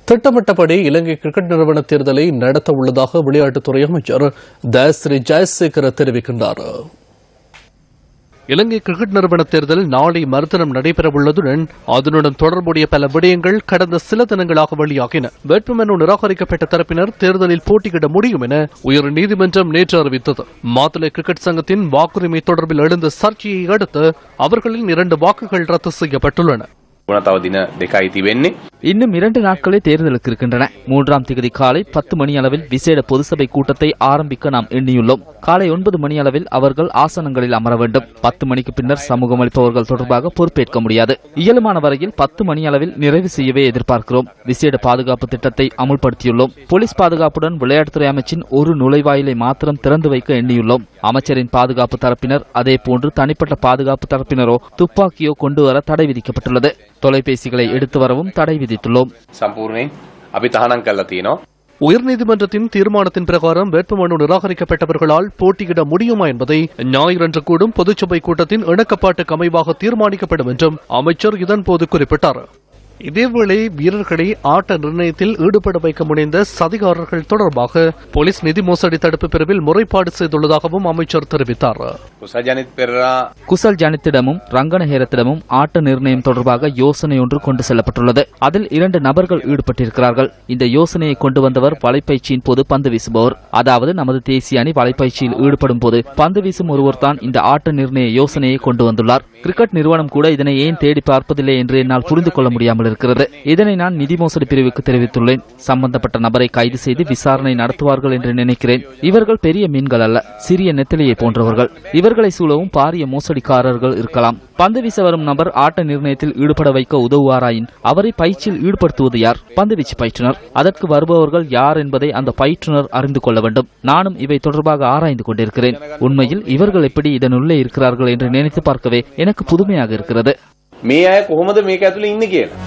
திட்டமிட்டபடி இலங்கை கிரிக்கெட் நிறுவன தேர்தலை நடத்த உள்ளதாக விளையாட்டுத்துறை அமைச்சர் தயாஸ்ரீ ஜெயசேகர தெரிவிக்கின்றார். இலங்கை கிரிக்கெட் நிறுவன தேர்தல் நாளை மறுதினம் நடைபெறவுள்ளதுடன் அதனுடன் தொடர்புடைய பல விடயங்கள் கடந்த சில தினங்களாக வெளியாகின. வேட்புமனு நிராகரிக்கப்பட்ட தரப்பினர் தேர்தலில் போட்டியிட முடியும் என உயர்நீதிமன்றம் நேற்று அறிவித்தது. மாத்தளை கிரிக்கெட் சங்கத்தின் வாக்குரிமை தொடர்பில் எழுந்த சர்ச்சையை அடுத்து அவர்களின் 2 வாக்குகள் ரத்து செய்யப்பட்டுள்ளன. இன்னும் 2 நாட்களே தேர்தலுக்கு இருக்கின்றன. 3ஆம் தேதி காலை 10 மணி அளவில் விசேட பொதுசபை கூட்டத்தை ஆரம்பிக்க நாம் எண்ணியுள்ளோம். காலை 9 மணி அளவில் அவர்கள் ஆசனங்களில் அமர வேண்டும். 10 மணிக்கு பின்னர் சமூகம் அளிப்பவர்கள் தொடர்பாக பொறுப்பேற்க முடியாது. இயலுமான வரையில் 10 மணி அளவில் நிறைவு செய்யவே எதிர்பார்க்கிறோம். விசேட பாதுகாப்பு திட்டத்தை அமுல்படுத்தியுள்ளோம். போலீஸ் பாதுகாப்புடன் விளையாட்டுத்துறை அமைச்சின் ஒரு நுழைவாயிலை மாத்திரம் திறந்து வைக்க எண்ணியுள்ளோம். அமைச்சரின் பாதுகாப்பு தரப்பினர் அதே போன்று தனிப்பட்ட பாதுகாப்பு தரப்பினரோ துப்பாக்கியோ கொண்டுவர தடை விதிக்கப்பட்டுள்ளது. தொலைபேசிகளை எடுத்து வரவும் தடை விதித்துள்ளோம். உயர்நீதிமன்றத்தின் தீர்மானத்தின் பிரகாரம் வேட்புமனு நிராகரிக்கப்பட்டவர்களால் போட்டியிட முடியுமா என்பதை ஞாயிறன்று கூடும் பொதுச்சபை கூட்டத்தின் இணக்கப்பாட்டுக்கு அமைவாக தீர்மானிக்கப்படும் என்றும் அமைச்சர் இதன்போது குறிப்பிட்டார். இதேவேளை வீரர்களை ஆட்ட நிர்ணயத்தில் ஈடுபட வைக்க முனைந்த சதிகாரர்கள் தொடர்பாக போலீஸ் நிதி மோசடி தடுப்பு பிரிவில் முறைப்பாடு செய்துள்ளதாகவும் அமைச்சர் தெரிவித்தார். குசல் ஜனித்திடமும் ரங்கனஹேரத்திடமும் ஆட்ட நிர்ணயம் தொடர்பாக யோசனை ஒன்று கொண்டு செல்லப்பட்டுள்ளது. அதில் 2 நபர்கள் ஈடுபட்டிருக்கிறார்கள். இந்த யோசனையை கொண்டு வந்தவர் வலைப்பயிற்சியின் போது பந்து வீசுபவர். அதாவது நமது தேசிய அணி வலைப்பயிற்சியில் ஈடுபடும் போது பந்து வீசும் ஒருவர் தான் இந்த ஆட்ட நிர்ணய யோசனையை கொண்டு வந்துள்ளார். கிரிக்கெட் நிறுவனம் கூட இதனை ஏன் தேடி பார்ப்பதில்லை என்று என்னால் புரிந்து கொள்ள முடியாமல் இருக்கிறது. இதனை நான் நிதி மோசடி பிரிவுக்கு தெரிவித்துள்ளேன். சம்பந்தப்பட்ட நபரை கைது செய்து விசாரணை நடத்துவார்கள் என்று நினைக்கிறேன். இவர்கள் பெரிய மீன்கள் அல்ல, சிறிய நெத்திலியை போன்றவர்கள். இவர்களை சூழவும் பாரிய மோசடிக்காரர்கள் இருக்கலாம். பந்து வீச வரும் நபர் ஆட்ட நிர்ணயத்தில் ஈடுபட வைக்க உதவுவாராயின் அவரை பயிற்சியில் ஈடுபடுத்துவது யார்? பந்துவீச்சு பயிற்றுனர். அதற்கு வருபவர்கள் யார் என்பதை அந்த பயிற்றுனர் அறிந்து கொள்ள வேண்டும். நானும் இவை தொடர்பாக ஆராய்ந்து கொண்டிருக்கிறேன். உண்மையில் இவர்கள் எப்படி இதனுள்ளே இருக்கிறார்கள் என்று நினைத்து பார்க்கவே எனக்கு புதுமையாக இருக்கிறது. මේ අය කොහොමද මේක ඇතුලේ ඉන්නේ කියලා